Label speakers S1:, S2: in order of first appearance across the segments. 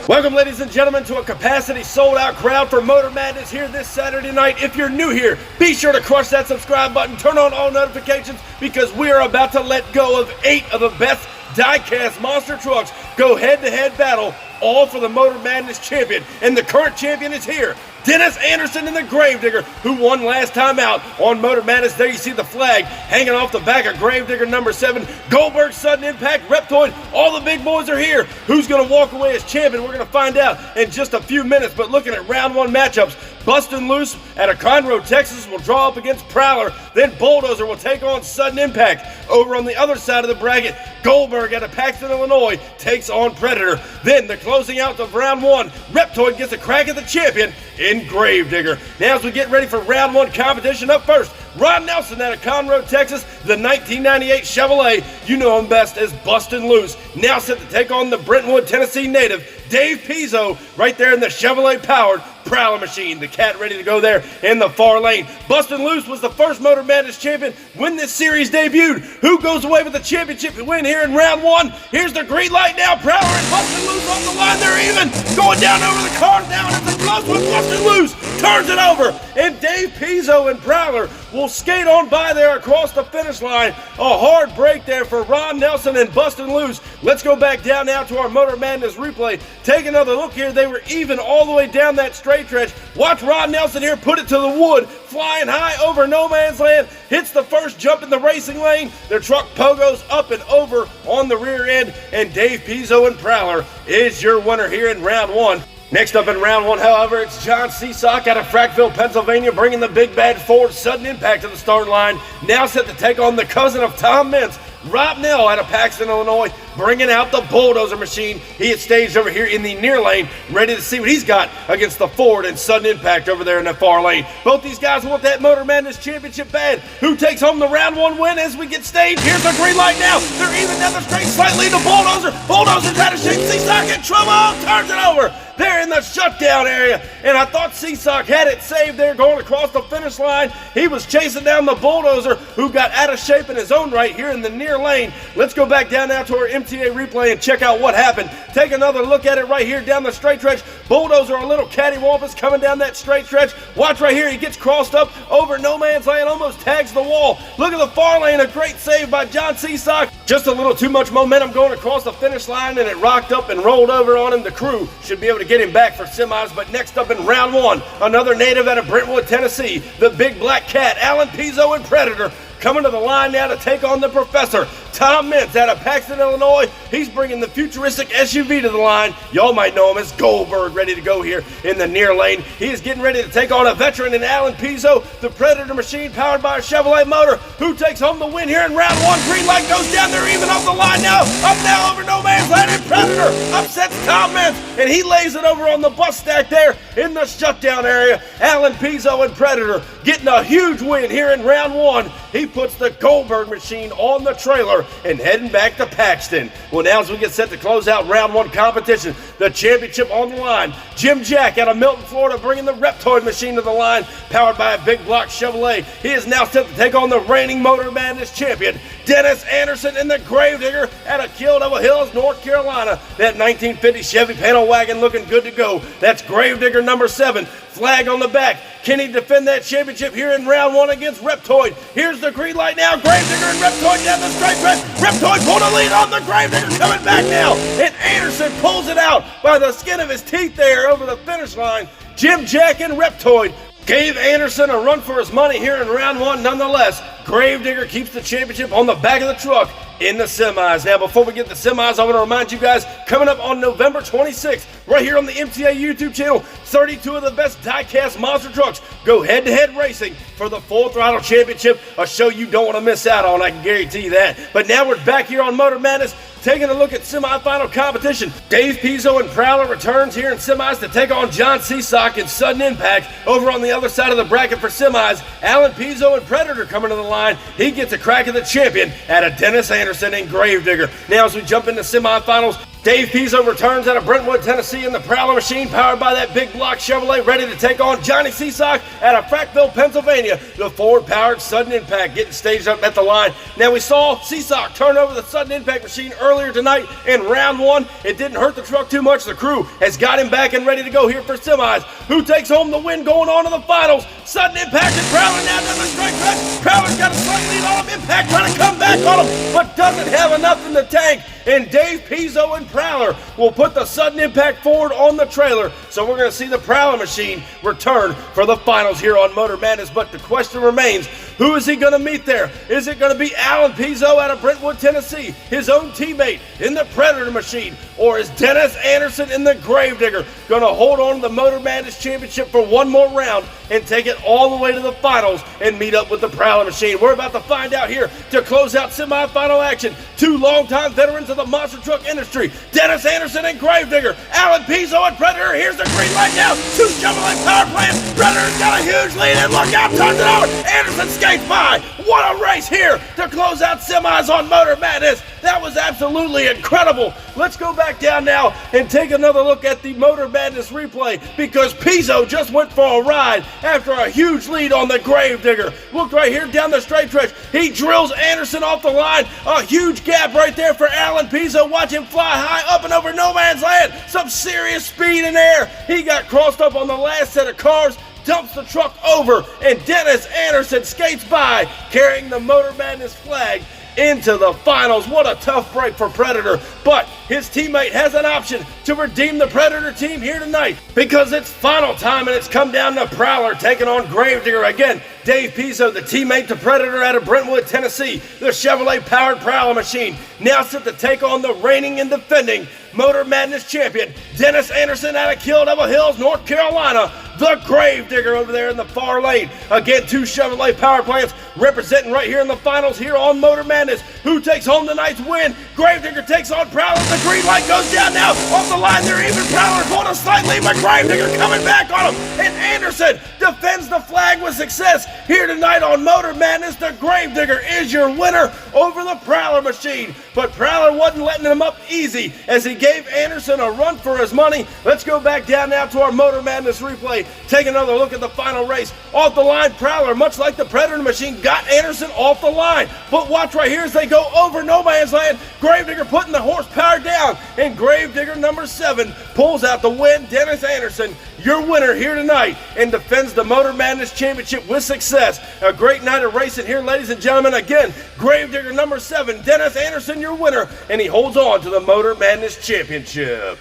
S1: Welcome, ladies and gentlemen, to a capacity sold-out crowd for Motor Madness here this Saturday night. If you're new here, be sure to crush that subscribe button, turn on all notifications, because we are about to let go of 8 of the best Diecast monster trucks go head-to-head battle, all for the Motor Madness champion. And the current champion is here, Dennis Anderson and the Gravedigger, who won last time out on Motor Madness. There you see the flag hanging off the back of Gravedigger number 7. Goldberg, Sudden Impact, Reptoid, all the big boys are here. Who's going to walk away as champion? We're going to find out in just a few minutes. But looking at round 1 matchups, Bustin Loose out of Conroe, Texas will draw up against Prowler. Then Bulldozer will take on Sudden Impact. Over on the other side of the bracket, Goldberg out of Paxton, Illinois takes on Predator. Then the closing out of round 1, Reptoid gets a crack at the champion in Gravedigger. Now as we get ready for round 1 competition, up first, Ron Nelson out of Conroe, Texas, the 1998 Chevrolet. You know him best as Bustin Loose. Now set to take on the Brentwood, Tennessee native, Dave Pizzo, right there in the Chevrolet-powered Prowler machine. The cat ready to go there in the far lane. Bustin Loose was the first Motor Madness champion when this series debuted. Who goes away with the championship win here in round 1? Here's the green light now. Prowler and Bustin Loose on the line. They're even. Going down over the cars now. It's a close one. Bustin Loose turns it over. And Dave Pizzo and Prowler will skate on by there across the finish line. A hard break there for Ron Nelson and Bustin Loose. Let's go back down now to our Motor Madness replay. Take another look here. They were even all the way down that straight stretch. Watch Ron Nelson here put it to the wood, flying high over no man's land, hits the first jump in the racing lane. Their truck pogos up and over on the rear end, and Dave Pizzo and Prowler is your winner here in round 1. Next up in round 1, however, it's John Seasock out of Frackville, Pennsylvania, bringing the big bad Ford Sudden Impact to the start line. Now set to take on the cousin of Tom Mintz, Rob Nell out of Paxton, Illinois, bringing out the Bulldozer machine. He had staged over here in the near lane, ready to see what he's got against the Ford and Sudden Impact over there in the far lane. Both these guys want that Motor Madness championship bad. Who takes home the round 1 win as we get staged? Here's the green light now. They're even down the straight, slightly to Bulldozer. Bulldozer's out of shape. Seasock in trouble. Turns it over. They're in the shutdown area, and I thought Seasock had it saved there going across the finish line. He was chasing down the Bulldozer, who got out of shape in his own right here in the near lane. Let's go back down now to our MTA replay and check out what happened. Take another look at it right here down the straight stretch. Bulldozer a little cattywampus coming down that straight stretch. Watch right here. He gets crossed up over no man's land, almost tags the wall. Look at the far lane. A great save by John Seasock. Just a little too much momentum going across the finish line, and it rocked up and rolled over on him. The crew should be able to get him back for semis. But next up in round 1, another native out of Brentwood, Tennessee, the big black cat, Alan Pizzo and Predator, coming to the line now to take on the Professor, Tom Mintz out of Paxton, Illinois. He's bringing the futuristic SUV to the line. Y'all might know him as Goldberg, ready to go here in the near lane. He is getting ready to take on a veteran in Alan Pizzo, the Predator machine powered by a Chevrolet motor. Who takes home the win here in round 1? Green light goes down there, even off the line now. Up now over no man's land, and Predator upsets Tom Mintz, and he lays it over on the bus stack there in the shutdown area. Alan Pizzo and Predator getting a huge win here in round 1. He puts the Goldberg machine on the trailer and heading back to Paxton. Well, now as we get set to close out round 1 competition, the championship on the line, Jim Jack out of Milton, Florida, bringing the Reptoid machine to the line, powered by a big block Chevrolet. He is now set to take on the reigning Motor Madness champion, Dennis Anderson and the Gravedigger out of Kill Devil Hills, North Carolina. That 1950 Chevy panel wagon looking good to go. That's Gravedigger number 7. Flag on the back. Can he defend that championship here in round 1 against Reptoid? Here's the green light now. Gravedigger and Reptoid down the straight stretch. Reptoid pulled a lead on the Gravedigger, coming back now. And Anderson pulls it out by the skin of his teeth there over the finish line. Jim Jack and Reptoid gave Anderson a run for his money here in round 1 nonetheless. Gravedigger keeps the championship on the back of the truck in the semis. Now, before we get to the semis, I want to remind you guys, coming up on November 26th, right here on the MTA YouTube channel, 32 of the best Diecast monster trucks go head-to-head racing for the Full Throttle Championship, a show you don't want to miss out on, I can guarantee you that. But now we're back here on Motor Madness. taking a look at semifinal competition. Dave Pizzo and Prowler returns here in semis to take on John Seasock in sudden impact. Over on the other side of the bracket for semis, Alan Pizzo and Predator coming to the line. He gets a crack at the champion at a Dennis Anderson and Gravedigger. Now as we jump into semifinals, Dave Pizzo returns out of Brentwood, Tennessee in the Prowler machine powered by that big block Chevrolet, ready to take on Johnny Seasock out of Frackville, Pennsylvania. The Ford-powered sudden impact getting staged up at the line. Now we saw Seasock turn over the sudden impact machine earlier tonight in round one. It didn't hurt the truck too much. The crew has got him back and ready to go here for semis. Who takes home the win going on to the finals? Sudden impact and Prowler now down the straight track. Prowler's got a slight lead on him. Impact trying to come back on him, but doesn't have enough in the tank. And Dave Pizzo and Prowler will put the sudden impact Ford on the trailer. So we're going to see the Prowler machine return for the finals here on Motor Madness. But the question remains, who is he going to meet there? Is it going to be Alan Pizzo out of Brentwood, Tennessee, his own teammate in the Predator machine? Or is Dennis Anderson in the Gravedigger going to hold on to the Motor Madness Championship for one more round and take it all the way to the finals and meet up with the Prowler machine? We're about to find out here to close out semifinal action. Two longtime veterans of the monster truck industry, Dennis Anderson and Gravedigger, Alan Pizzo and Predator. Here's the green light now. Two Chevrolet power plants. Predator's got a huge lead and look out, turns it over. Anderson skates by. What a race here to close out semis on Motor Madness. That was absolutely incredible. Let's go back down now and take another look at the Motor Madness replay because Pizzo just went for a ride after a huge lead on the Gravedigger. Look right here down the straight stretch. He drills Anderson off the line. A huge gap right there for Alan Pizzo. Watch him fly high up and over no man's land. Some serious speed in there. He got crossed up on the last set of cars, dumps the truck over, and Dennis Anderson skates by carrying the Motor Madness flag into the finals. What a tough break for Predator, but his teammate has an option to redeem the Predator team here tonight because it's final time and it's come down to Prowler taking on Gravedigger again. Dave Pizzo, the teammate to Predator out of Brentwood, Tennessee, the Chevrolet-powered Prowler machine, now set to take on the reigning and defending Motor Madness champion, Dennis Anderson out of Kill Devil Hills, North Carolina, the Gravedigger over there in the far lane. Again, two Chevrolet power plants representing right here in the finals here on Motor Madness. Who takes home tonight's win? Gravedigger takes on Prowler. The green light goes down now. Off the line, they're even. Prowler going a slight lead, but Gravedigger coming back on him. And Anderson defends the flag with success here tonight on Motor Madness. The Gravedigger is your winner over the Prowler machine. But Prowler wasn't letting him up easy as he gave Anderson a run for his money. Let's go back down now to our Motor Madness replay. Take another look at the final race. Off the line, Prowler, much like the Predator machine, got Anderson off the line. But watch right here as they go over no man's land. Gravedigger putting the horsepower down, and Gravedigger number 7 pulls out the win. Dennis Anderson, your winner here tonight, and defends the Motor Madness Championship with success. A great night of racing here, ladies and gentlemen. Again, Gravedigger number 7, Dennis Anderson, your winner, and he holds on to the Motor Madness Championship.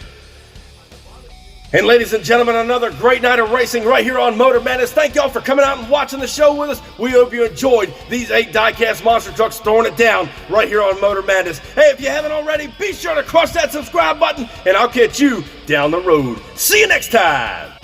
S1: And ladies and gentlemen, another great night of racing right here on Motor Madness. Thank y'all for coming out and watching the show with us. We hope you enjoyed these 8 Diecast monster trucks throwing it down right here on Motor Madness. Hey, if you haven't already, be sure to crush that subscribe button, and I'll catch you down the road. See you next time.